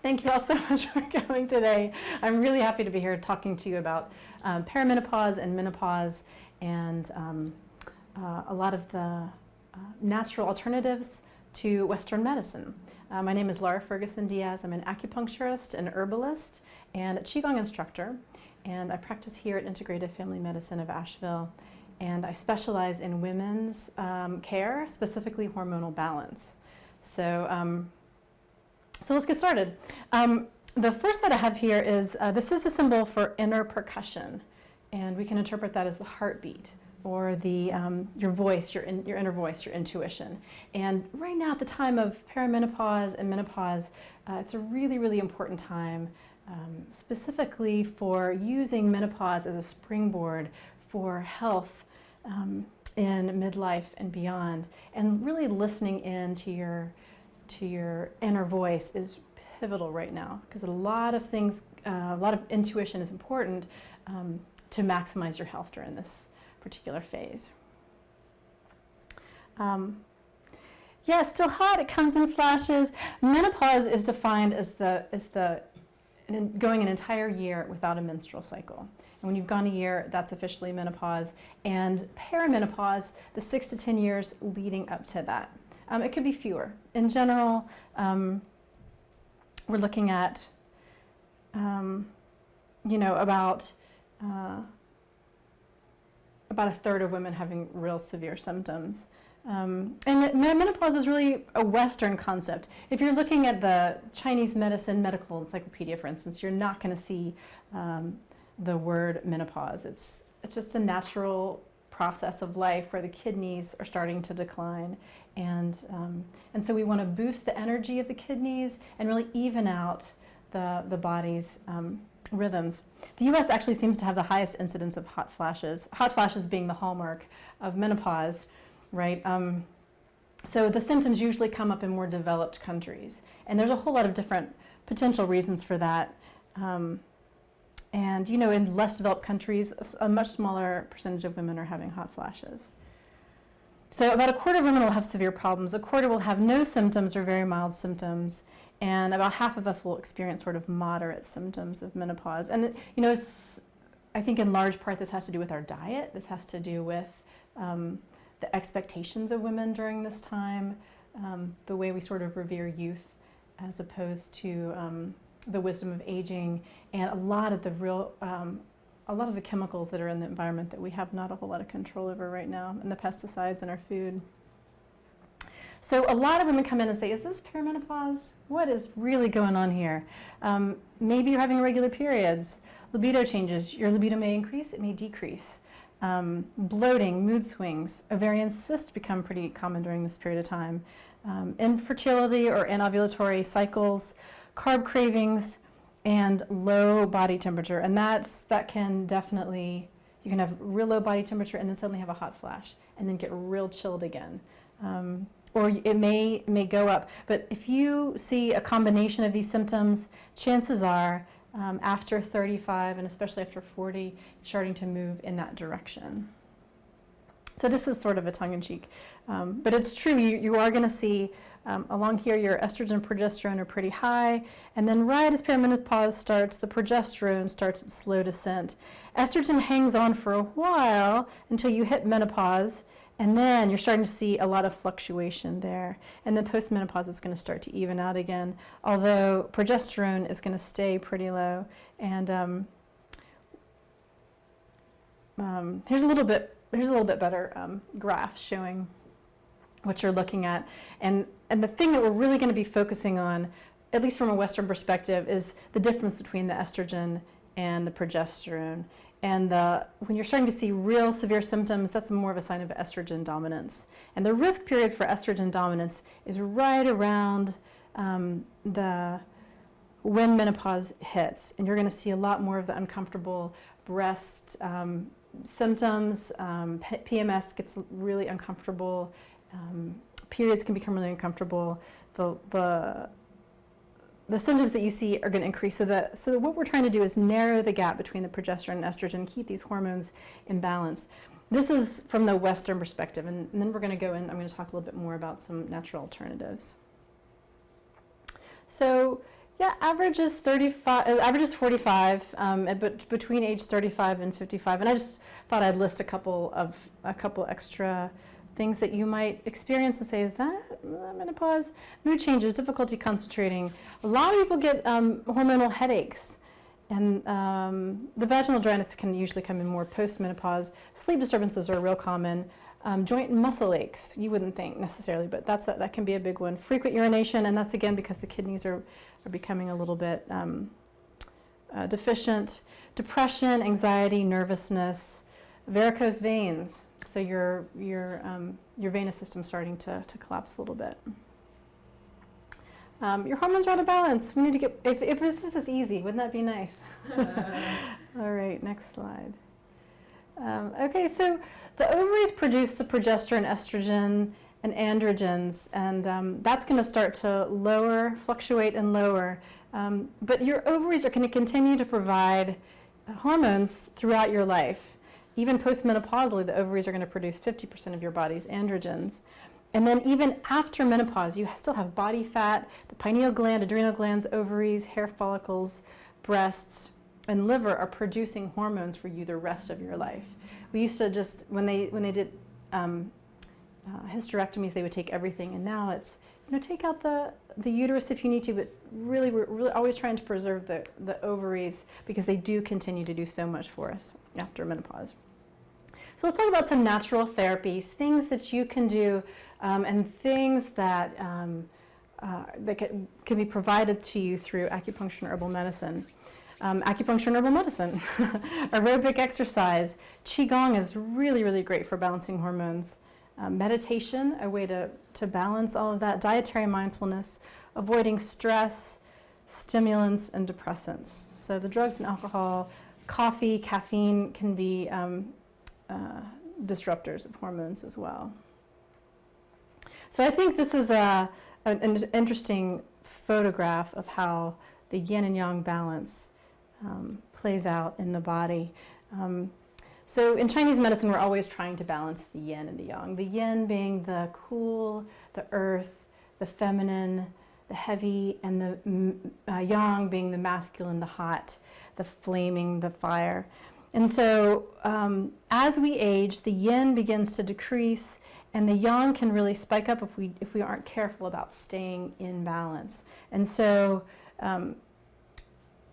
Thank you all so much for coming today. I'm really happy to be here talking to you about perimenopause and menopause and a lot of the natural alternatives to Western medicine. My name is Lara Ferguson Diaz. I'm an acupuncturist, an herbalist, and a Qigong instructor. And I practice here at Integrative Family Medicine of Asheville. And I specialize in women's care, specifically hormonal balance. So let's get started. The first that I have here is, this is a symbol for inner percussion. And we can interpret that as the heartbeat or the, your voice, your inner voice, your intuition. And right now at the time of perimenopause and menopause, it's a really, really important time, specifically for using menopause as a springboard for health in midlife and beyond. And really listening in to your inner voice is pivotal right now, because a lot of things, a lot of intuition is important to maximize your health during this particular phase. Yeah, still hot, it comes in flashes. Menopause is defined as going an entire year without a menstrual cycle. And when you've gone a year, that's officially menopause. And perimenopause, the 6 to 10 years leading up to that. It could be fewer. In general, we're looking at, about a third of women having real severe symptoms. And menopause is really a Western concept. If you're looking at the Chinese medicine medical encyclopedia, for instance, you're not going to see the word menopause. It's just a natural process of life where the kidneys are starting to decline. And so we want to boost the energy of the kidneys and really even out the body's rhythms. The U.S. actually seems to have the highest incidence of hot flashes being the hallmark of menopause, right? So the symptoms usually come up in more developed countries. And there's a whole lot of different potential reasons for that. And in less developed countries, a much smaller percentage of women are having hot flashes. So about a quarter of women will have severe problems. A quarter will have no symptoms or very mild symptoms. And about half of us will experience sort of moderate symptoms of menopause. And I think in large part this has to do with our diet. This has to do with the expectations of women during this time, the way we sort of revere youth as opposed to the wisdom of aging, and a lot of the chemicals that are in the environment that we have not a whole lot of control over right now, and the pesticides in our food. So a lot of women come in and say, is this perimenopause? What is really going on here? Maybe you're having irregular periods, libido changes. Your libido may increase, it may decrease. Bloating, mood swings, ovarian cysts become pretty common during this period of time. Infertility or anovulatory cycles, carb cravings, and low body temperature. And that can definitely, you can have real low body temperature and then suddenly have a hot flash and then get real chilled again. Or it may go up. But if you see a combination of these symptoms, chances are after 35 and especially after 40, you're starting to move in that direction. So this is sort of a tongue-in-cheek. But it's true, you are going to see along here your estrogen and progesterone are pretty high. And then right as perimenopause starts, the progesterone starts its slow descent. Estrogen hangs on for a while until you hit menopause. And then you're starting to see a lot of fluctuation there. And then post-menopause is going to start to even out again, although progesterone is going to stay pretty low. And here's a little bit better graph showing what you're looking at. And the thing that we're really going to be focusing on, at least from a Western perspective, is the difference between the estrogen and the progesterone. And when you're starting to see real severe symptoms, that's more of a sign of estrogen dominance. And the risk period for estrogen dominance is right around when menopause hits. And you're going to see a lot more of the uncomfortable breast symptoms. PMS gets really uncomfortable. Periods can become really uncomfortable. The symptoms that you see are going to increase. So what we're trying to do is narrow the gap between the progesterone and estrogen, keep these hormones in balance. This is from the Western perspective, and then we're going to go in, I'm going to talk a little bit more about some natural alternatives. So, Yeah, average is 35. Average is 45, but between age 35 and 55. And I just thought I'd list a couple extra things that you might experience and say, is that menopause? Mood changes, difficulty concentrating. A lot of people get hormonal headaches. And the vaginal dryness can usually come in more post-menopause. Sleep disturbances are real common. Joint and muscle aches, you wouldn't think necessarily, but that can be a big one. Frequent urination, and that's again because the kidneys are becoming a little bit deficient. Depression, anxiety, nervousness, varicose veins. So your venous system starting to collapse a little bit. Your hormones are out of balance. We need to get, if this is easy, wouldn't that be nice? All right, next slide. Okay, so the ovaries produce the progesterone, estrogen, and androgens, and that's going to start to fluctuate and lower. But your ovaries are going to continue to provide hormones throughout your life. Even postmenopausally, the ovaries are going to produce 50% of your body's androgens. And then even after menopause, you still have body fat, the pineal gland, adrenal glands, ovaries, hair follicles, breasts, and liver are producing hormones for you the rest of your life. We used to just, when they did hysterectomies, they would take everything, and now it's, take out the uterus if you need to, but really we're really always trying to preserve the ovaries because they do continue to do so much for us after menopause. So let's talk about some natural therapies, things that you can do, and things that can be provided to you through acupuncture and herbal medicine. Acupuncture and herbal medicine, aerobic exercise. Qigong is really, really great for balancing hormones. Meditation, a way to balance all of that. Dietary mindfulness, avoiding stress, stimulants, and depressants. So the drugs and alcohol, coffee, caffeine can be disruptors of hormones as well. So I think this is an interesting photograph of how the yin and yang balance plays out in the body. So in Chinese medicine, we're always trying to balance the yin and the yang. The yin being the cool, the earth, the feminine, the heavy, and the yang being the masculine, the hot, the flaming, the fire. And so as we age, the yin begins to decrease, and the yang can really spike up if we aren't careful about staying in balance. And so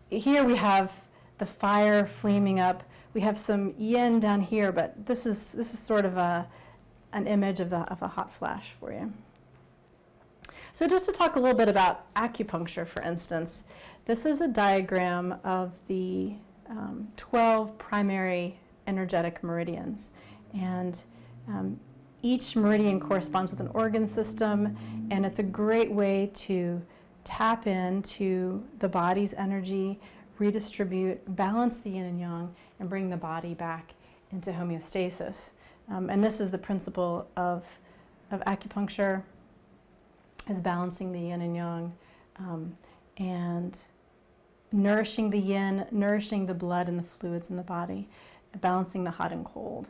here we have the fire flaming up. We have some yin down here, but this is sort of an image of a hot flash for you. So just to talk a little bit about acupuncture, for instance, this is a diagram of the 12 primary energetic meridians, and each meridian corresponds with an organ system, and it's a great way to tap into the body's energy, redistribute, balance the yin and yang, and bring the body back into homeostasis. And this is the principle of acupuncture, is balancing the yin and yang, and nourishing the yin, nourishing the blood and the fluids in the body, balancing the hot and cold.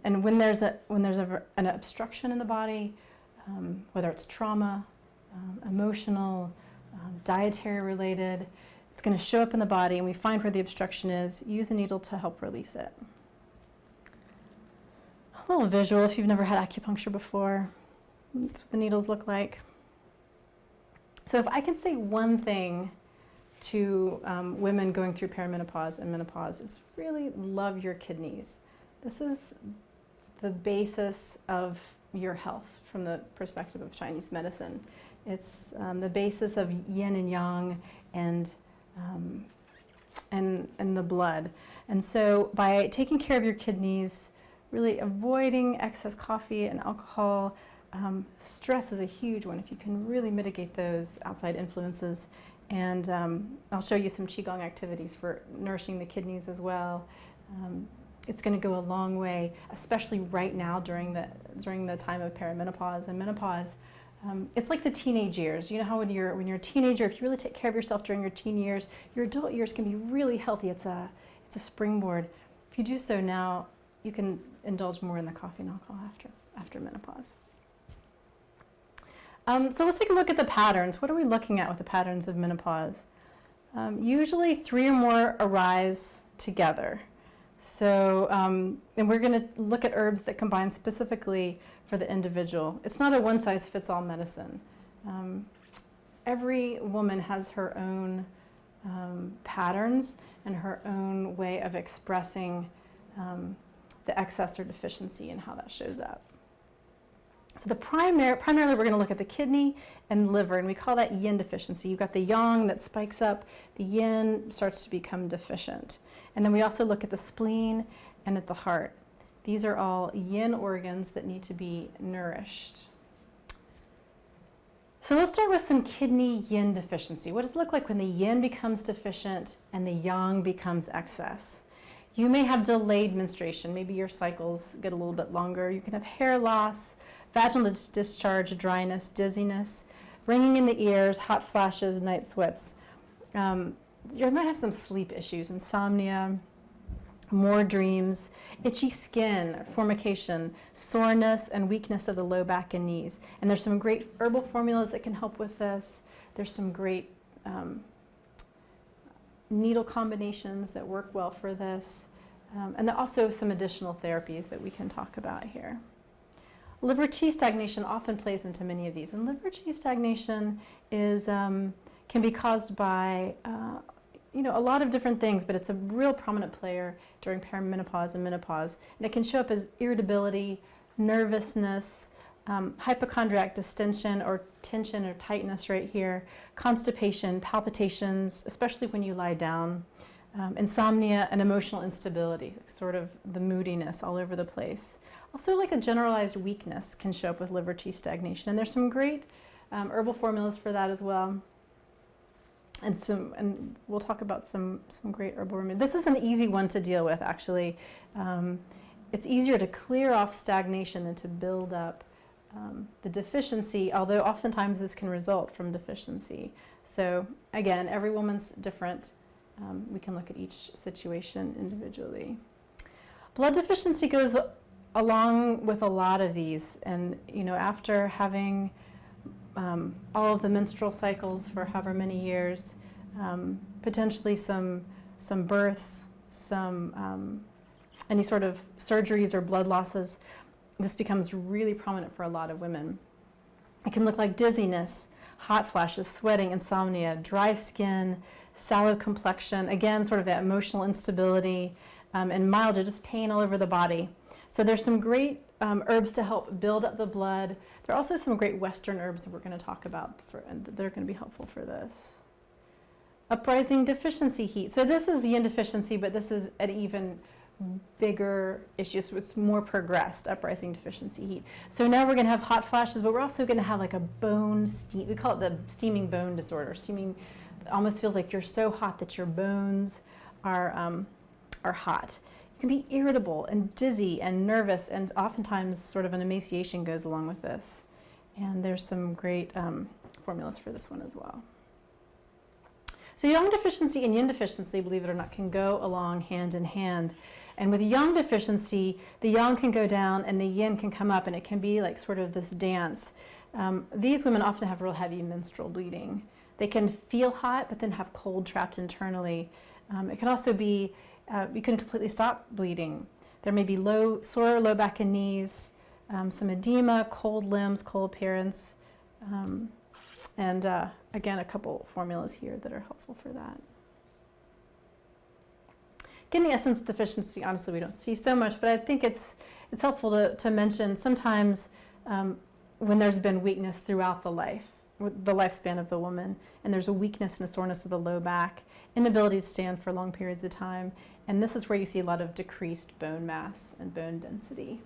And when there's an obstruction in the body, whether it's trauma, emotional, dietary related, it's going to show up in the body, and we find where the obstruction is, use a needle to help release it. A little visual if you've never had acupuncture before. That's what the needles look like. So if I can say one thing to women going through perimenopause and menopause, it's really love your kidneys. This is the basis of your health from the perspective of Chinese medicine. It's the basis of yin and yang and the blood. And so by taking care of your kidneys, really avoiding excess coffee and alcohol, stress is a huge one if you can really mitigate those outside influences. And I'll show you some Qigong activities for nourishing the kidneys as well. It's going to go a long way, especially right now during the time of perimenopause and menopause. It's like the teenage years. You know how when you're a teenager, if you really take care of yourself during your teen years, your adult years can be really healthy. It's a springboard. If you do so now, you can indulge more in the coffee and alcohol after menopause. So let's take a look at the patterns. What are we looking at with the patterns of menopause? Usually 3 or more arise together. So, and we're going to look at herbs that combine specifically for the individual. It's not a one-size-fits-all medicine. Every woman has her own patterns and her own way of expressing the excess or deficiency and how that shows up. So primarily we're going to look at the kidney and liver, and we call that yin deficiency. You've got the yang that spikes up, the yin starts to become deficient. And then we also look at the spleen and at the heart. These are all yin organs that need to be nourished. So let's start with some kidney yin deficiency. What does it look like when the yin becomes deficient and the yang becomes excess? You may have delayed menstruation. Maybe your cycles get a little bit longer. You can have hair loss, vaginal discharge, dryness, dizziness, ringing in the ears, hot flashes, night sweats. You might have some sleep issues, insomnia, more dreams, itchy skin, formication, soreness, and weakness of the low back and knees. And there's some great herbal formulas that can help with this. There's some great needle combinations that work well for this. And there are also some additional therapies that we can talk about here. Liver qi stagnation often plays into many of these. And liver qi stagnation is, can be caused by a lot of different things, but it's a real prominent player during perimenopause and menopause. And it can show up as irritability, nervousness, hypochondriac distension or tension or tightness right here, constipation, palpitations, especially when you lie down, insomnia, and emotional instability, sort of the moodiness all over the place. Also, like a generalized weakness can show up with liver qi stagnation. And there's some great herbal formulas for that as well. And we'll talk about some great herbal remedies. This is an easy one to deal with, actually. It's easier to clear off stagnation than to build up the deficiency, although oftentimes this can result from deficiency. So again, every woman's different. We can look at each situation individually. Blood deficiency goes along with a lot of these, and after having all of the menstrual cycles for however many years, potentially some births, any sort of surgeries or blood losses, this becomes really prominent for a lot of women. It can look like dizziness, hot flashes, sweating, insomnia, dry skin, sallow complexion, again, sort of that emotional instability, and mild just pain all over the body. So there's some great herbs to help build up the blood. There are also some great Western herbs that we're going to talk about and that are going to be helpful for this. Uprising deficiency heat. So this is yin deficiency, but this is an even bigger issue. So it's more progressed, uprising deficiency heat. So now we're going to have hot flashes, but we're also going to have like a bone steam. We call it the steaming bone disorder. Steaming almost feels like you're so hot that your bones are hot. You can be irritable and dizzy and nervous, and oftentimes sort of an emaciation goes along with this. And there's some great formulas for this one as well. So yang deficiency and yin deficiency, believe it or not, can go along hand in hand. And with yang deficiency, the yang can go down and the yin can come up, and it can be like sort of this dance. These women often have real heavy menstrual bleeding. They can feel hot, but then have cold trapped internally. It can also be, you can completely stop bleeding. There may be sore low back and knees, some edema, cold limbs, cold appearance, and again, a couple formulas here that are helpful for that. Kidney essence deficiency, honestly, we don't see so much, but I think it's helpful to mention sometimes when there's been weakness throughout the lifespan of the woman, and there's a weakness and a soreness of the low back, inability to stand for long periods of time, and this is where you see a lot of decreased bone mass and bone density.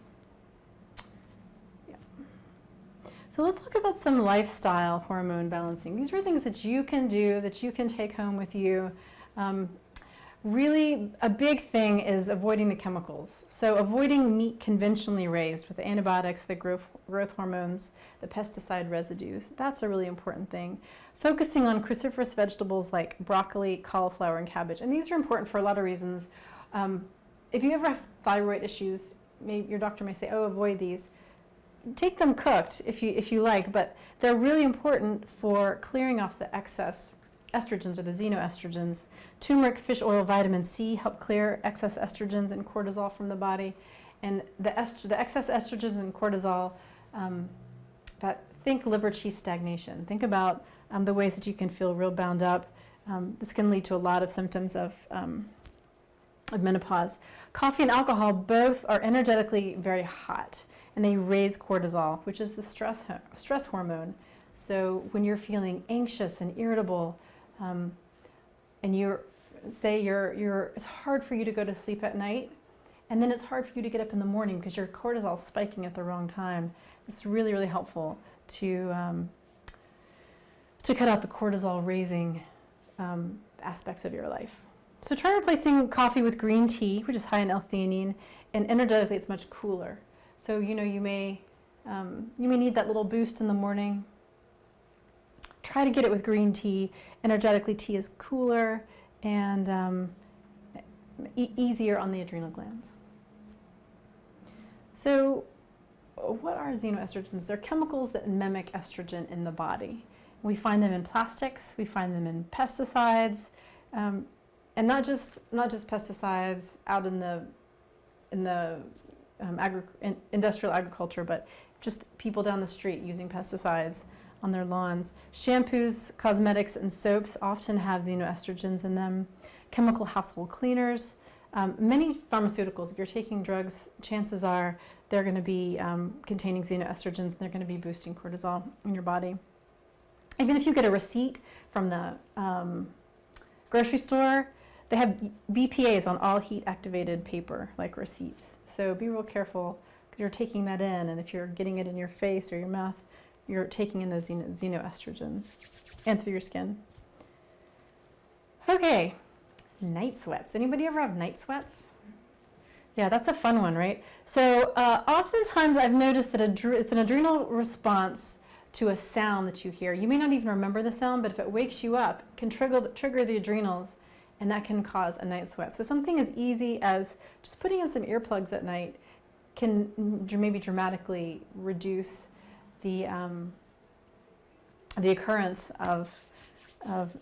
Yeah. So let's talk about some lifestyle hormone balancing. These are things that you can do, that you can take home with you. Really, a big thing is avoiding the chemicals. So avoiding meat conventionally raised with the antibiotics, the growth hormones, the pesticide residues. That's a really important thing. Focusing on cruciferous vegetables like broccoli, cauliflower, and cabbage. And these are important for a lot of reasons. If you ever have thyroid issues, maybe your doctor may say, oh, avoid these. take them cooked if you like, but they're really important for clearing off the excess estrogens or the xenoestrogens. Turmeric, fish oil, vitamin C help clear excess estrogens and cortisol from the body. And the excess estrogens and cortisol, think liver qi stagnation. Think about the ways that you can feel real bound up. This can lead to a lot of symptoms of menopause. Coffee and alcohol both are energetically very hot, and they raise cortisol, which is the stress hormone. So when you're feeling anxious and irritable, and it's hard for you to go to sleep at night, and then it's hard for you to get up in the morning because your cortisol is spiking at the wrong time. It's really, really helpful to cut out the cortisol raising aspects of your life. So try replacing coffee with green tea, which is high in L-theanine, and energetically it's much cooler. So you may need that little boost in the morning. Try to get it with green tea. Energetically, tea is cooler and easier on the adrenal glands. So what are xenoestrogens? They're chemicals that mimic estrogen in the body. We find them in plastics, we find them in pesticides, and not just pesticides out in the industrial agriculture, but just people down the street using pesticides on their lawns. Shampoos, cosmetics, and soaps often have xenoestrogens in them. Chemical household cleaners. Many pharmaceuticals, if you're taking drugs, chances are they're going to be containing xenoestrogens, and they're going to be boosting cortisol in your body. Even if you get a receipt from the grocery store, they have BPAs on all heat-activated paper, like receipts. So be real careful because you're taking that in, and if you're getting it in your face or your mouth, you're taking in those xenoestrogens and through your skin. Okay, night sweats. Anybody ever have night sweats? Yeah, that's a fun one, right? So oftentimes I've noticed that it's an adrenal response to a sound that you hear. You may not even remember the sound, but if it wakes you up, it can trigger the adrenals, and that can cause a night sweat. So something as easy as just putting in some earplugs at night can maybe dramatically reduce the occurrence of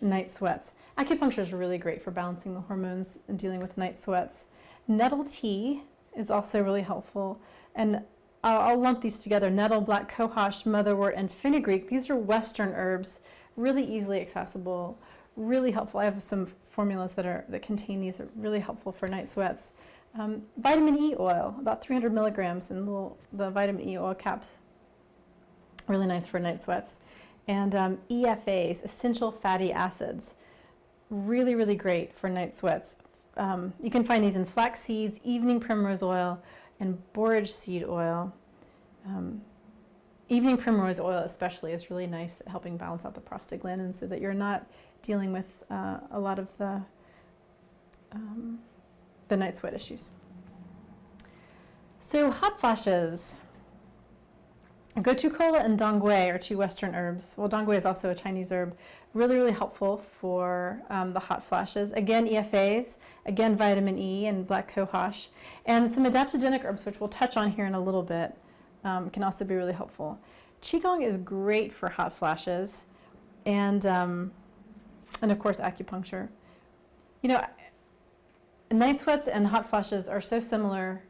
night sweats. Acupuncture is really great for balancing the hormones and dealing with night sweats. Nettle tea is also really helpful, and I'll lump these together. Nettle, black cohosh, motherwort, and fenugreek. These are Western herbs, really easily accessible, really helpful. I have some formulas that contain these that are really helpful for night sweats. Vitamin E oil, about 300 milligrams in the vitamin E oil caps, really nice for night sweats. And EFAs, essential fatty acids, really, really great for night sweats. You can find these in flax seeds, evening primrose oil, and borage seed oil. Evening primrose oil especially is really nice at helping balance out the prostaglandins so that you're not dealing with a lot of the night sweat issues. So hot flashes. Gotu kola and dongui are two Western herbs. Well, dongui is also a Chinese herb. Really, really helpful for the hot flashes. Again, EFAs, again, vitamin E and black cohosh. And some adaptogenic herbs, which we'll touch on here in a little bit, can also be really helpful. Qigong is great for hot flashes, and of course, acupuncture. You know, night sweats and hot flashes are so similar.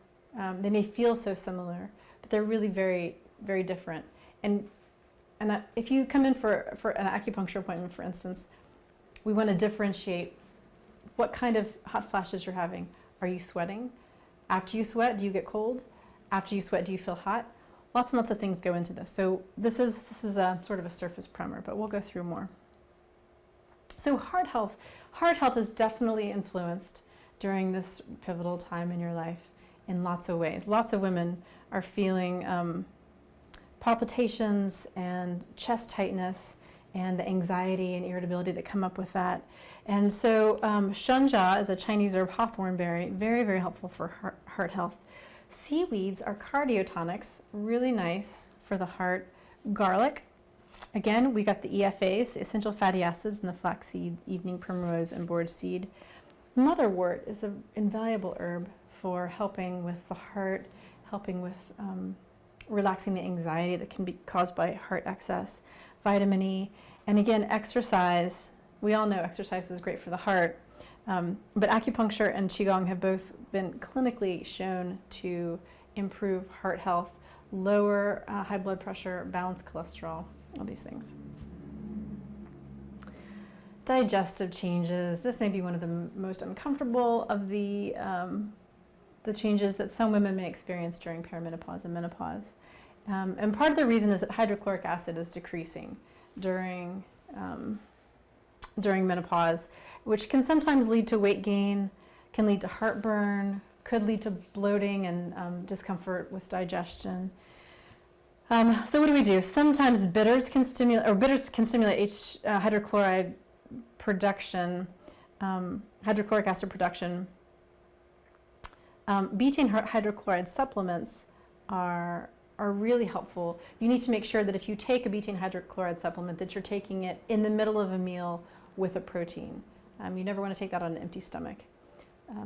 They may feel so similar, but they're really very, very different. And if you come in for an acupuncture appointment, for instance, we want to differentiate what kind of hot flashes you're having. Are you sweating? After you sweat, do you get cold? After you sweat, do you feel hot? Lots and lots of things go into this. So this is a sort of a surface primer, but we'll go through more. So heart health. Heart health is definitely influenced during this pivotal time in your life in lots of ways. Lots of women are feeling palpitations and chest tightness and the anxiety and irritability that come up with that. And so shenjia is a Chinese herb, hawthorn berry, very, very helpful for heart health. Seaweeds are cardiotonics, really nice for the heart. Garlic, again, we got the EFAs, the essential fatty acids in the flaxseed, evening primrose, and borage seed. Motherwort is an invaluable herb for helping with the heart, helping with relaxing the anxiety that can be caused by heart excess. Vitamin E, and again, exercise. We all know exercise is great for the heart, but acupuncture and Qigong have both been clinically shown to improve heart health, lower high blood pressure, balance cholesterol, all these things. Digestive changes. This may be one of the most uncomfortable of the changes that some women may experience during perimenopause and menopause. And part of the reason is that hydrochloric acid is decreasing during menopause, which can sometimes lead to weight gain, can lead to heartburn, could lead to bloating and discomfort with digestion. So what do we do? Sometimes bitters can stimulate hydrochloride production, hydrochloric acid production. Betaine hydrochloride supplements are really helpful. You need to make sure that if you take a betaine hydrochloride supplement that you're taking it in the middle of a meal with a protein. You never want to take that on an empty stomach.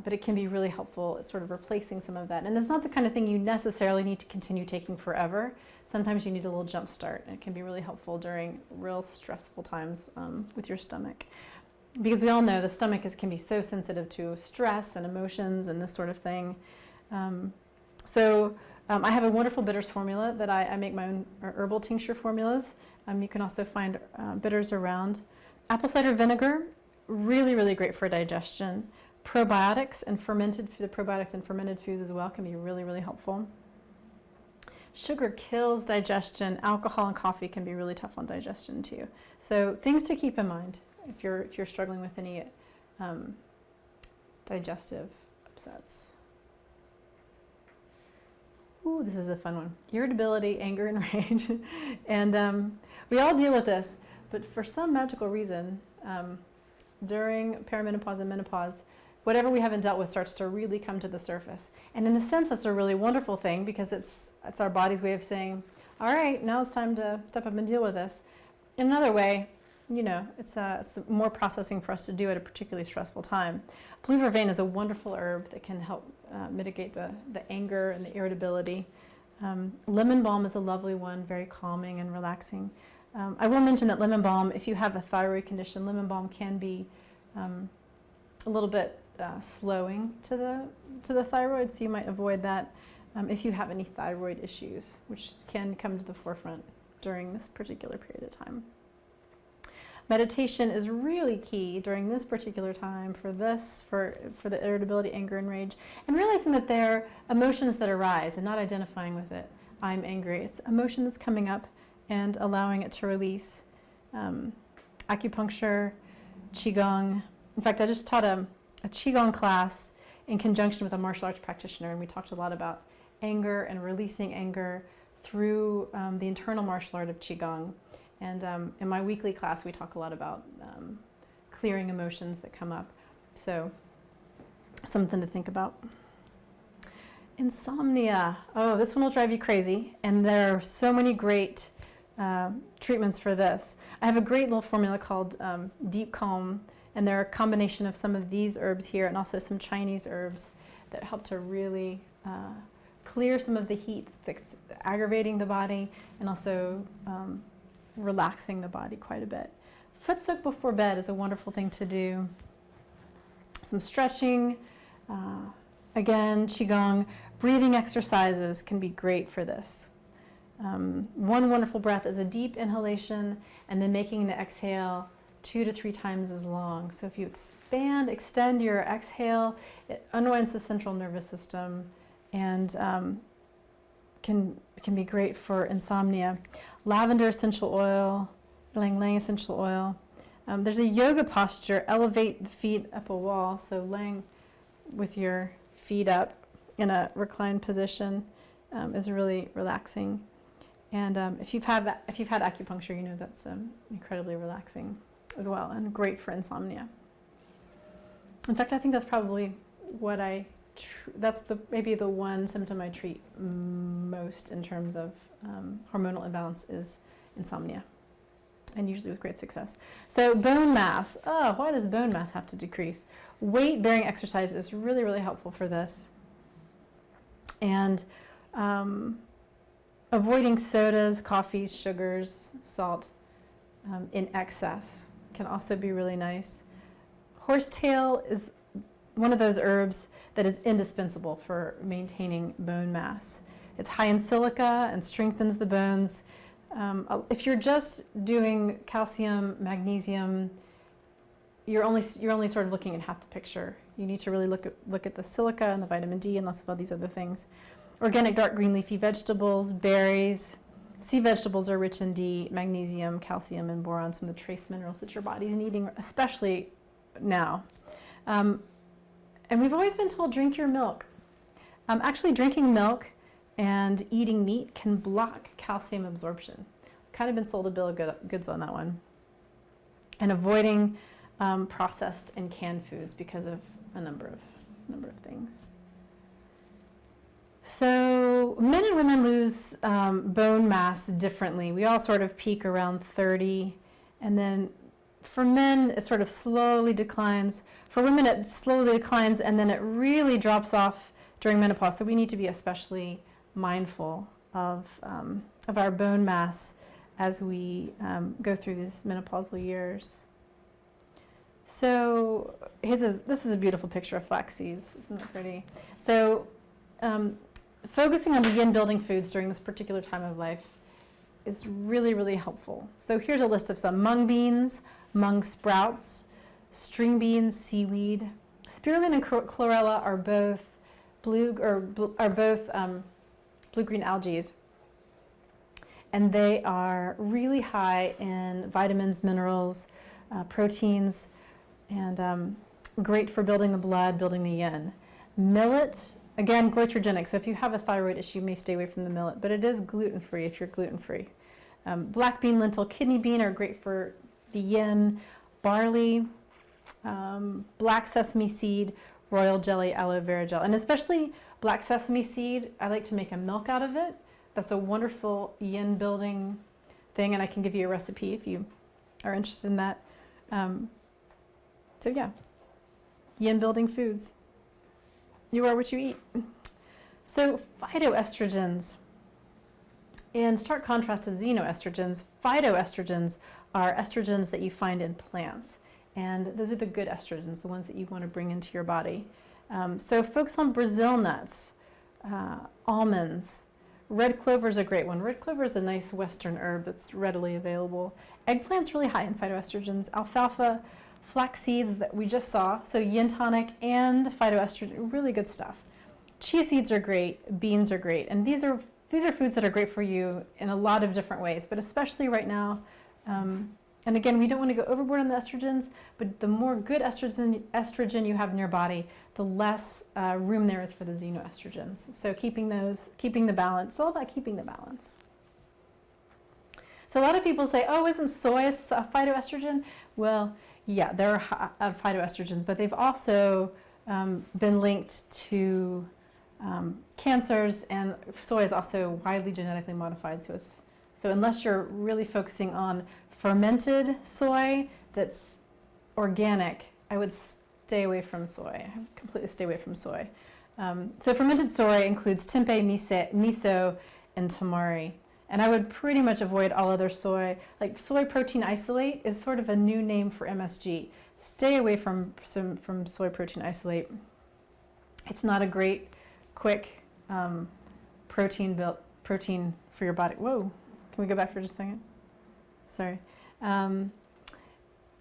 But it can be really helpful at sort of replacing some of that. And it's not the kind of thing you necessarily need to continue taking forever. Sometimes you need a little jump start, and it can be really helpful during real stressful times with your stomach. Because we all know the stomach can be so sensitive to stress and emotions and this sort of thing. I have a wonderful bitters formula that I make my own herbal tincture formulas. You can also find bitters around. Apple cider vinegar, really, really great for digestion. Probiotics and fermented foods as well can be really, really helpful. Sugar kills digestion. Alcohol and coffee can be really tough on digestion too. So things to keep in mind if you're struggling with any digestive upsets. Ooh, this is a fun one. Irritability, anger, and rage. And we all deal with this, but for some magical reason, during perimenopause and menopause, whatever we haven't dealt with starts to really come to the surface. And in a sense, that's a really wonderful thing because it's our body's way of saying, all right, now it's time to step up and deal with this. In another way, it's more processing for us to do at a particularly stressful time. Blue vervain is a wonderful herb that can help mitigate the anger and the irritability. Lemon balm is a lovely one, very calming and relaxing. I will mention that lemon balm, if you have a thyroid condition, lemon balm can be a little bit slowing to the thyroid, so you might avoid that if you have any thyroid issues, which can come to the forefront during this particular period of time. Meditation is really key during this particular time for the irritability, anger, and rage, and realizing that they're emotions that arise and not identifying with it. I'm angry. It's emotion that's coming up and allowing it to release. Acupuncture, Qigong. In fact, I just taught a Qigong class in conjunction with a martial arts practitioner, and we talked a lot about anger and releasing anger through the internal martial art of Qigong. And in my weekly class, we talk a lot about clearing emotions that come up. So, something to think about. Insomnia. Oh, this one will drive you crazy. And there are so many great treatments for this. I have a great little formula called Dipl.O.M, and they're a combination of some of these herbs here and also some Chinese herbs that help to really clear some of the heat that's aggravating the body and also relaxing the body quite a bit. Foot soak before bed is a wonderful thing to do. Some stretching, again, Qigong, breathing exercises can be great for this. One wonderful breath is a deep inhalation and then making the exhale 2 to 3 times as long. So if you extend your exhale, it unwinds the central nervous system and can be great for insomnia. Lavender essential oil, ylang ylang essential oil. There's a yoga posture, elevate the feet up a wall, so laying with your feet up in a reclined position is really relaxing. And if you've had acupuncture, you know that's incredibly relaxing as well and great for insomnia. In fact, I think that's probably what maybe the one symptom I treat most in terms of hormonal imbalance is insomnia, and usually with great success. So bone mass. Oh, why does bone mass have to decrease? Weight-bearing exercise is really, really helpful for this. And Avoiding sodas, coffees, sugars, salt in excess can also be really nice. Horsetail is one of those herbs that is indispensable for maintaining bone mass. It's high in silica and strengthens the bones. If you're just doing calcium, magnesium, you're only sort of looking at half the picture. You need to really look at the silica and the vitamin D and lots of all these other things. Organic dark green leafy vegetables, berries. Sea vegetables are rich in D, magnesium, calcium, and boron, some of the trace minerals that your body's needing, especially now. And we've always been told, drink your milk. Actually, drinking milk and eating meat can block calcium absorption. Kind of been sold a bill of goods on that one. And avoiding processed and canned foods because of a number of things. So men and women lose bone mass differently. We all sort of peak around 30, and then for men it sort of slowly declines. For women it slowly declines, and then it really drops off during menopause. So we need to be especially mindful of our bone mass as we go through these menopausal years. So this is a beautiful picture of flax seeds. Isn't that pretty? So focusing on the yin building foods during this particular time of life is really, really helpful. So here's a list of some: mung beans, mung sprouts, string beans, seaweed. Spearmint and chlorella are both blue-green algae, and they are really high in vitamins, minerals, proteins, and great for building the blood, building the yin. Millet, again, goitrogenic, so if you have a thyroid issue, you may stay away from the millet, but it is gluten-free if you're gluten-free. Black bean, lentil, kidney bean are great for the yin. Barley, black sesame seed, royal jelly, aloe vera gel, and especially black sesame seed, I like to make a milk out of it. That's a wonderful yin building thing, and I can give you a recipe if you are interested in that. So yeah, yin building foods. You are what you eat. So phytoestrogens. In stark contrast to xenoestrogens, phytoestrogens are estrogens that you find in plants. And those are the good estrogens, the ones that you want to bring into your body. So focus on Brazil nuts, almonds. Red clover is a great one. Red clover is a nice Western herb that's readily available. Eggplant's really high in phytoestrogens. Alfalfa, flax seeds that we just saw, so yin tonic and phytoestrogen, really good stuff. Chia seeds are great, beans are great, and these are foods that are great for you in a lot of different ways, but especially right now. And again, we don't want to go overboard on the estrogens, but the more good estrogen you have in your body, the less room there is for the xenoestrogens. So keeping the balance, it's all about keeping the balance. So a lot of people say, oh, isn't soy a phytoestrogen? Well, yeah, there are phytoestrogens, but they've also been linked to cancers, and soy is also widely genetically modified. So unless you're really focusing on fermented soy that's organic, I would stay away from soy. I completely stay away from soy. So fermented soy includes tempeh, miso, and tamari. And I would pretty much avoid all other soy. Like soy protein isolate is sort of a new name for MSG. Stay away from soy protein isolate. It's not a great, quick protein for your body. Whoa, can we go back for just a second? Sorry.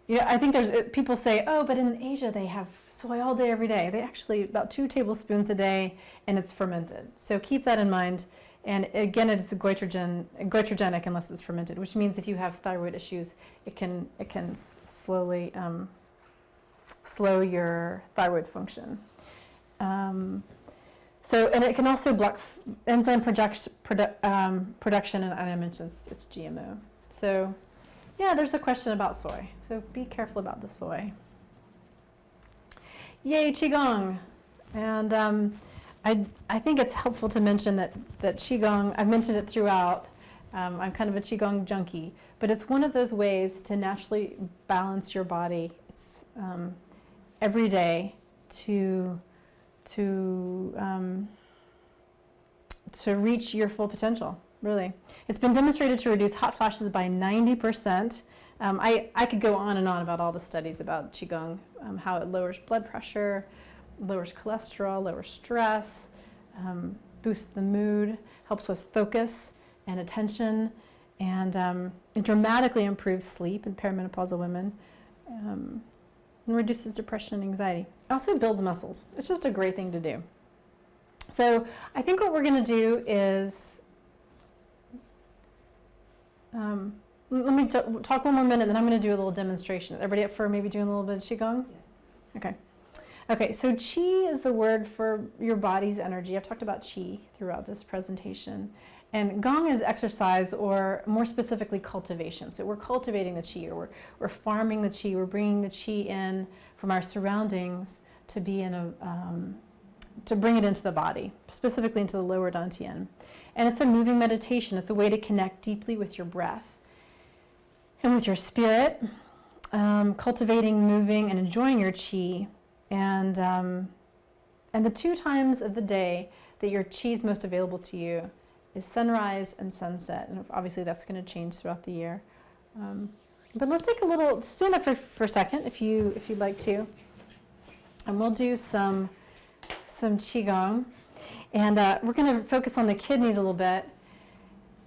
Yeah, I think people say, oh, but in Asia they have soy all day, every day. They actually, about 2 tablespoons a day, and it's fermented. So keep that in mind. And again, it's goitrogenic unless it's fermented, which means if you have thyroid issues, it can slowly slow your thyroid function. And it can also block enzyme production, and I mentioned it's GMO. So yeah, there's a question about soy. So be careful about the soy. Yay, Qigong. And I think it's helpful to mention that Qigong, I've mentioned it throughout, I'm kind of a Qigong junkie, but it's one of those ways to naturally balance your body. It's every day to reach your full potential. really. It's been demonstrated to reduce hot flashes by 90%. I could go on and on about all the studies about Qigong, how it lowers blood pressure, lowers cholesterol, lowers stress, boosts the mood, helps with focus and attention, and it dramatically improves sleep in perimenopausal women, and reduces depression and anxiety. It also builds muscles. It's just a great thing to do. So I think what we're going to do is, let me talk one more minute, then I'm going to do a little demonstration. Everybody up for maybe doing a little bit of Qigong? Yes. Okay. Okay, so Qi is the word for your body's energy. I've talked about Qi throughout this presentation. And Gong is exercise, or more specifically cultivation. So we're cultivating the Qi, or we're farming the Qi, we're bringing the Qi in from our surroundings to be in a, to bring it into the body, specifically into the lower dantian. And it's a moving meditation. It's a way to connect deeply with your breath and with your spirit, cultivating, moving, and enjoying your Qi. And the 2 times of the day that your Qi is most available to you is sunrise and sunset. And obviously that's going to change throughout the year. But let's take a little, stand up for a second if you'd like to. And we'll do some Qigong. And we're going to focus on the kidneys a little bit,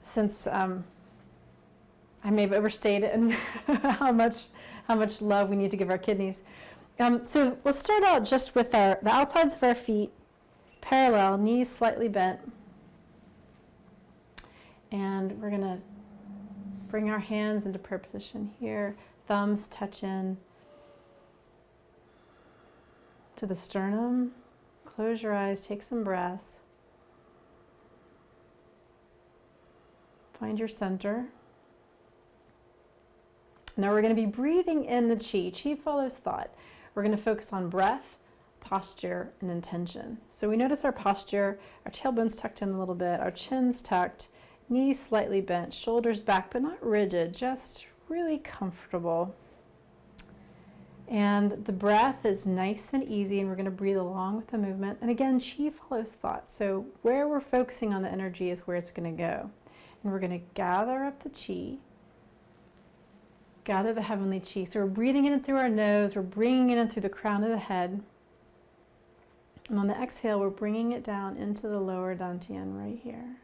since I may have overstated and how much love we need to give our kidneys. So we'll start out just with the outsides of our feet, parallel, knees slightly bent. And we're going to bring our hands into prayer position here, thumbs touch in to the sternum. Close your eyes, take some breaths. Find your center. Now we're going to be breathing in the Qi. Qi follows thought. We're going to focus on breath, posture, and intention. So we notice our posture, our tailbone's tucked in a little bit, our chin's tucked, knees slightly bent, shoulders back, but not rigid, just really comfortable. And the breath is nice and easy, and we're going to breathe along with the movement. And again, Qi follows thought. So where we're focusing on the energy is where it's going to go. And we're going to gather up the Qi, gather the heavenly Qi. So we're breathing in through our nose, we're bringing it in through the crown of the head. And on the exhale, we're bringing it down into the lower dantian right here.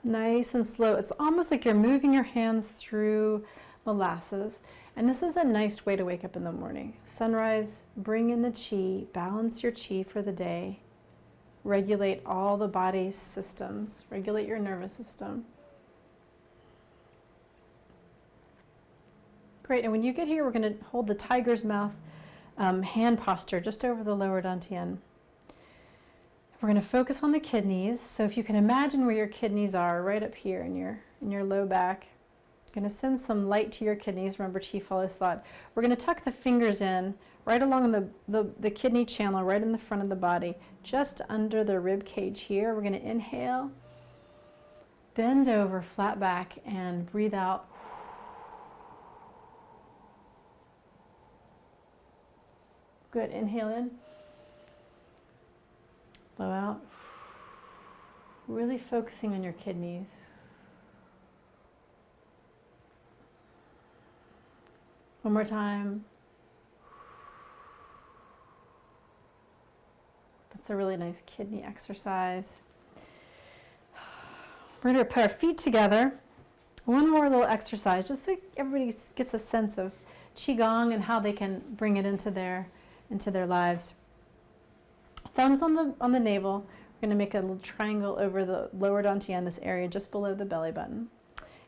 Nice and slow. It's almost like you're moving your hands through molasses. And this is a nice way to wake up in the morning. Sunrise, bring in the Qi, balance your Qi for the day. Regulate all the body's systems. Regulate your nervous system. Great, and when you get here, we're going to hold the tiger's mouth hand posture just over the lower dantian. We're going to focus on the kidneys. So if you can imagine where your kidneys are, right up here in your low back, going to send some light to your kidneys. Remember, Qi follows thought. We're going to tuck the fingers in right along the kidney channel, right in the front of the body, just under the rib cage here. We're going to inhale, bend over, flat back, and breathe out. Good. Inhale in. Blow out. Really focusing on your kidneys. One more time. That's a really nice kidney exercise. We're going to put our feet together. One more little exercise, just so everybody gets a sense of Qigong and how they can bring it into their lives. Thumbs on the navel. We're going to make a little triangle over the lower dantian, this area just below the belly button.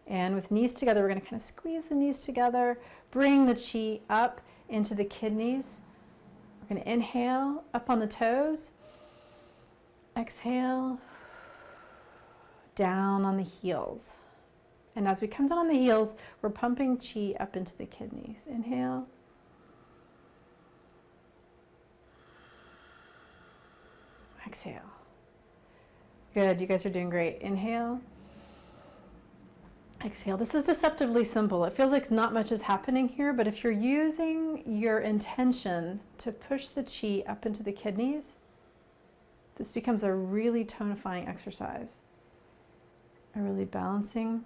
And with knees together, we're going to kind of squeeze the knees together, bring the Qi up into the kidneys. We're going to inhale, up on the toes. Exhale, down on the heels. And as we come down on the heels, we're pumping Qi up into the kidneys. Inhale. exhale. Good, you guys are doing great. Inhale. Exhale. This is deceptively simple. It feels like not much is happening here, but if you're using your intention to push the chi up into the kidneys, this becomes a really tonifying exercise, a really balancing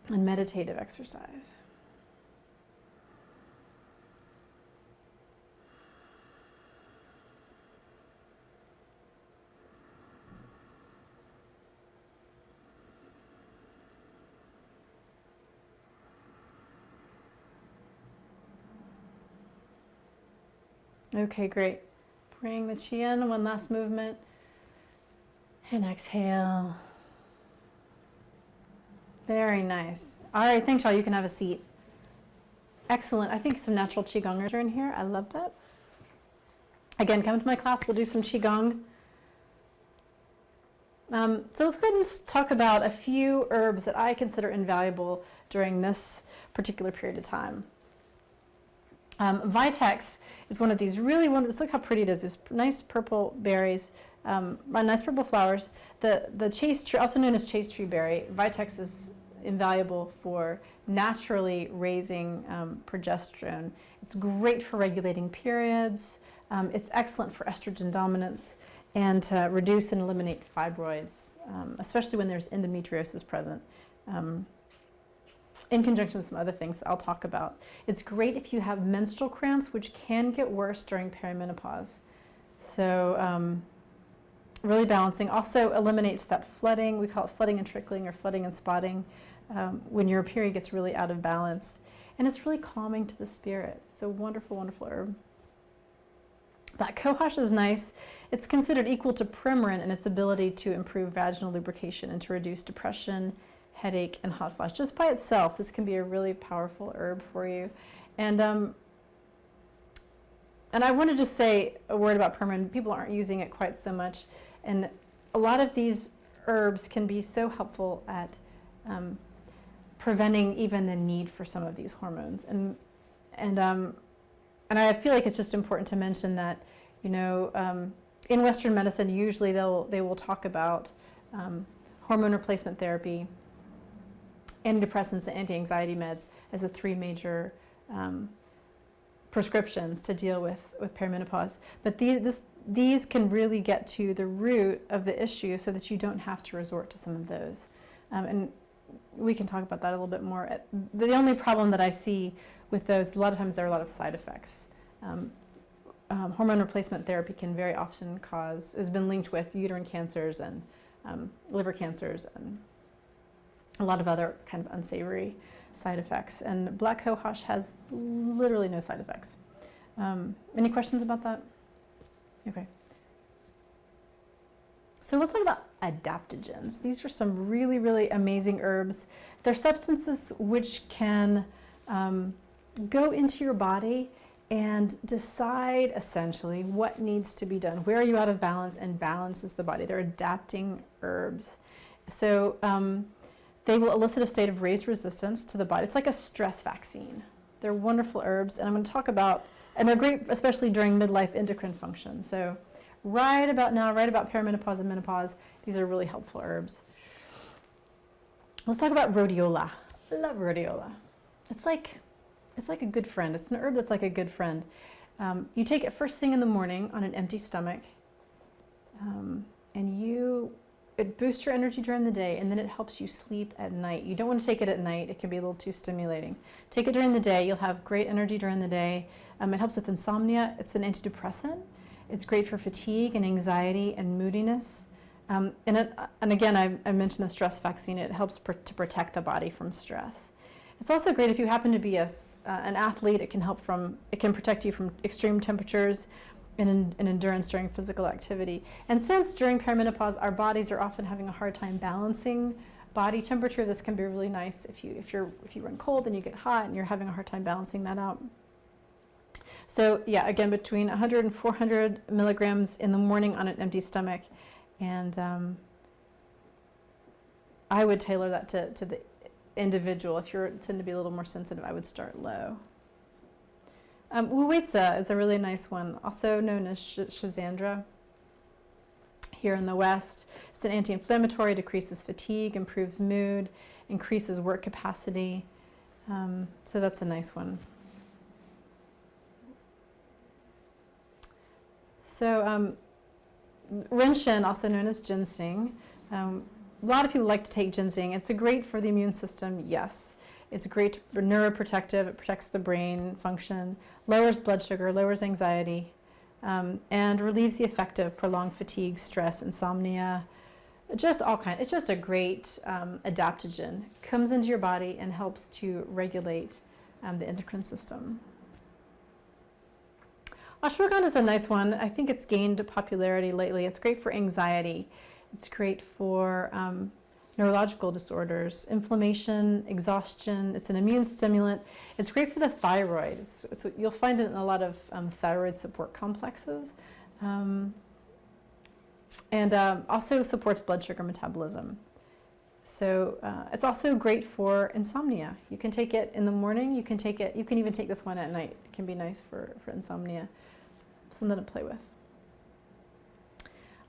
and meditative exercise. Okay, great. Bring the chi in, one last movement. And exhale. Very nice. All right, thanks, y'all. You can have a seat. Excellent. I think some natural Qigongers are in here. I love that. Again, come to my class. We'll do some Qigong. So let's go ahead and talk about a few herbs that I consider invaluable during this particular period of time. Vitex is one of these really wonderful, look how pretty it is, these nice purple berries, nice purple flowers. The chaste tree, also known as chaste tree berry, Vitex is invaluable for naturally raising progesterone. It's great for regulating periods. It's excellent for estrogen dominance and to reduce and eliminate fibroids, especially when there's endometriosis present. In conjunction with some other things that I'll talk about. It's great if you have menstrual cramps, which can get worse during perimenopause. So really balancing. Also eliminates that flooding. We call it flooding and trickling or flooding and spotting when your period gets really out of balance. And it's really calming to the spirit. It's a wonderful, wonderful herb. That Cohosh is nice. It's considered equal to Primrine in its ability to improve vaginal lubrication and to reduce depression, headache, and hot flash. Just by itself, this can be a really powerful herb for you. And I want to just say a word about Primrine. People aren't using it quite so much. And a lot of these herbs can be so helpful at preventing even the need for some of these hormones. And I feel like it's just important to mention that, you know, in Western medicine, usually they will talk about hormone replacement therapy, antidepressants, and anti-anxiety meds as the three major prescriptions to deal with perimenopause. But these can really get to the root of the issue so that you don't have to resort to some of those. And we can talk about that a little bit more. The only problem that I see with those, a lot of times there are a lot of side effects. Hormone replacement therapy can very often has been linked with uterine cancers and liver cancers and a lot of other kind of unsavory side effects. And black Cohosh has literally no side effects. Any questions about that? Okay. So let's talk about adaptogens. These are some really, really amazing herbs. They're substances which can go into your body and decide essentially what needs to be done. Where are you out of balance, and balances the body. They're adapting herbs. So they will elicit a state of raised resistance to the body. It's like a stress vaccine. They're wonderful herbs, and I'm going to talk about, and they're great especially during midlife endocrine function. So right about now, right about perimenopause and menopause, these are really helpful herbs. Let's talk about rhodiola. I love rhodiola. It's like a good friend. It's an herb that's like a good friend. You take it first thing in the morning on an empty stomach, and it boosts your energy during the day, and then it helps you sleep at night. You don't want to take it at night. It can be a little too stimulating. Take it during the day. You'll have great energy during the day. It helps with insomnia. It's an antidepressant. It's great for fatigue and anxiety and moodiness. And again, I mentioned the stress vaccine. It helps to protect the body from stress. It's also great if you happen to be an athlete. It can protect you from extreme temperatures and endurance during physical activity. And since during perimenopause our bodies are often having a hard time balancing body temperature, this can be really nice. If you run cold, then you get hot, and you're having a hard time balancing that out. So yeah, again, between 100 and 400 milligrams in the morning on an empty stomach, and I would tailor that to the individual. If you tend to be a little more sensitive, I would start low. Wuwitsa is a really nice one, also known as Schizandra. here in the West. It's an anti-inflammatory, decreases fatigue, improves mood, increases work capacity. So that's a nice one. So Renshin, also known as ginseng, a lot of people like to take ginseng. It's great for the immune system, yes. It's great for neuroprotective, it protects the brain function, lowers blood sugar, lowers anxiety, and relieves the effect of prolonged fatigue, stress, insomnia, just all kinds. It's just a great adaptogen. Comes into your body and helps to regulate the endocrine system. Ashwagandha is a nice one. I think it's gained popularity lately. It's great for anxiety. It's great for neurological disorders, inflammation, exhaustion. It's an immune stimulant. It's great for the thyroid. You'll find it in a lot of thyroid support complexes. And also supports blood sugar metabolism. So it's also great for insomnia. You can take it in the morning. You can even take this one at night. It can be nice for insomnia. Something to play with.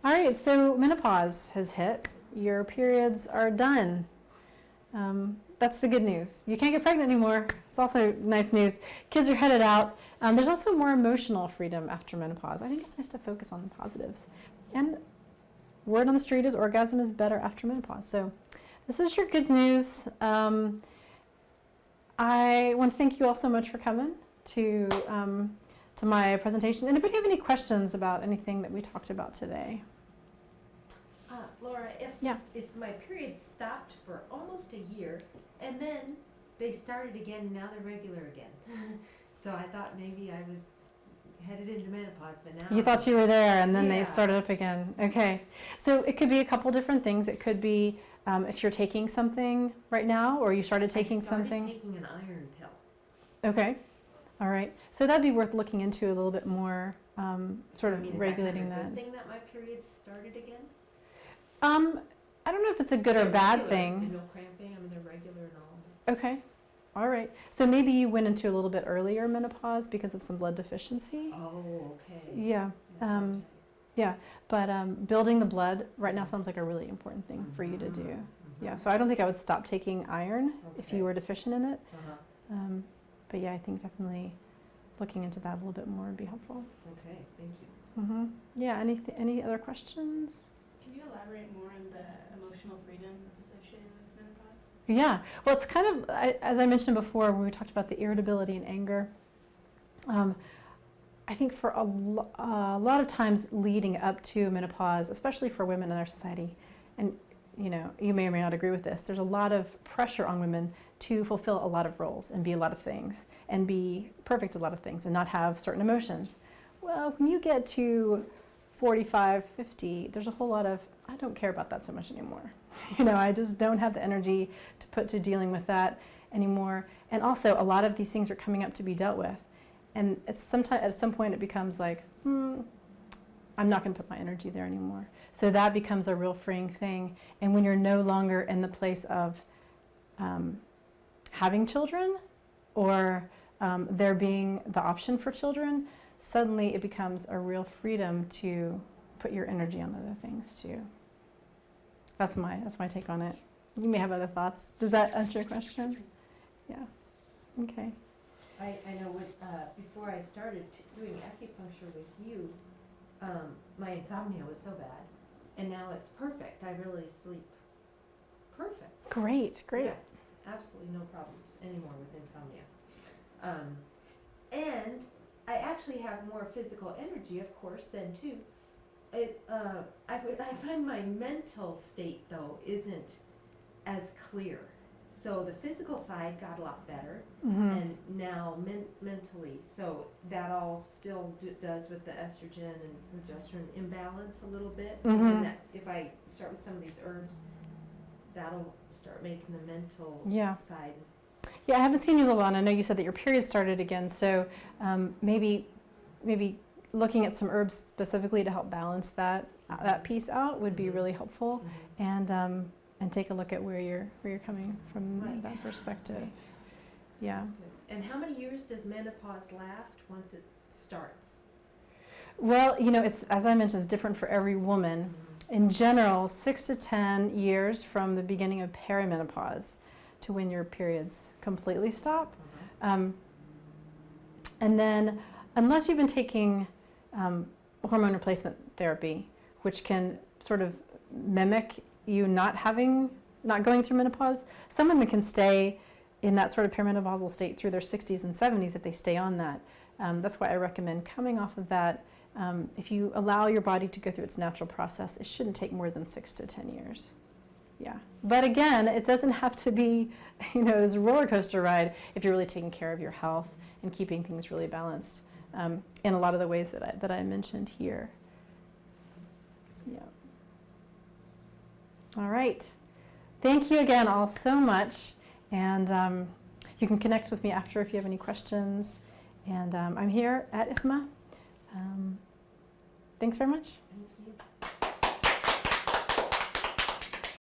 All right, so menopause has hit. Your periods are done. That's the good news. You can't get pregnant anymore. It's also nice news. Kids are headed out. There's also more emotional freedom after menopause. I think it's nice to focus on the positives. And word on the street is orgasm is better after menopause. So this is your good news. I want to thank you all so much for coming to my presentation. Anybody have any questions about anything that we talked about today? Laura, if my periods stopped for almost a year and then they started again and now they're regular again. So I thought maybe I was headed into menopause, but now you thought you were there and then Yeah. they started up again. Okay. So it could be a couple different things. It could be if you're taking something right now or you started taking something. Taking an iron pill. Okay. All right. So that'd be worth looking into a little bit more, sort of regulating Is that. that good thing that my periods started again? I don't know if it's a good or They're bad regular, thing. and no cramping. I mean, they're regular and all. Okay. All right. So maybe you went into a little bit earlier menopause because of some blood deficiency. Oh, okay. Yeah. Yeah. But building the blood right now sounds like a really important thing for you to do. Mm-hmm. Yeah. So I don't think I would stop taking iron if Okay. you were deficient in it. Uh-huh. But yeah, I think definitely looking into that a little bit more would be helpful. Okay, thank you. Mm-hmm. Yeah. Any other questions? Can you elaborate more on the emotional freedom that's associated with menopause? Yeah, well, it's kind of, as I mentioned before, when we talked about the irritability and anger, I think for a lot of times leading up to menopause, especially for women in our society, and you know, you may or may not agree with this, there's a lot of pressure on women to fulfill a lot of roles and be a lot of things and be perfect at a lot of things and not have certain emotions. Well, when you get to 45, 50, there's a whole lot of, I don't care about that so much anymore. You know, I just don't have the energy to put to dealing with that anymore. And also, a lot of these things are coming up to be dealt with. And at some point, it becomes like, I'm not going to put my energy there anymore. So that becomes a real freeing thing. And when you're no longer in the place of having children or there being the option for children, suddenly it becomes a real freedom to put your energy on other things too. That's my take on it. You may have other thoughts. Does that answer your question? Yeah. Okay. I know before I started doing acupuncture with you, my insomnia was so bad, and now it's perfect. I really sleep perfect. Great. Yeah, absolutely no problems anymore with insomnia. And I actually have more physical energy, of course, then too. I find my mental state, though, isn't as clear. So the physical side got a lot better, and now mentally. So that all still does with the estrogen and progesterone imbalance a little bit. And that if I start with some of these herbs, that'll start making the mental side. Yeah, I haven't seen you in a while, and I know you said that your period started again. So maybe looking at some herbs specifically to help balance that piece out would be really helpful. And take a look at where you're coming from that perspective. Yeah. And how many years does menopause last once it starts? Well, you know, it's, as I mentioned, it's different for every woman. in general, 6 to 10 years from the beginning of perimenopause to when your periods completely stop. And then, unless you've been taking hormone replacement therapy, which can sort of mimic you not going through menopause, some women can stay in that sort of perimenopausal state through their 60s and 70s if they stay on that. That's why I recommend coming off of that. If you allow your body to go through its natural process, it shouldn't take more than 6 to 10 years. Yeah. But again, it doesn't have to be, this roller coaster ride if you're really taking care of your health and keeping things really balanced in a lot of the ways that I mentioned here. Yeah. All right. Thank you again all so much. And you can connect with me after if you have any questions. And I'm here at IFMA. Thanks very much. Thank you.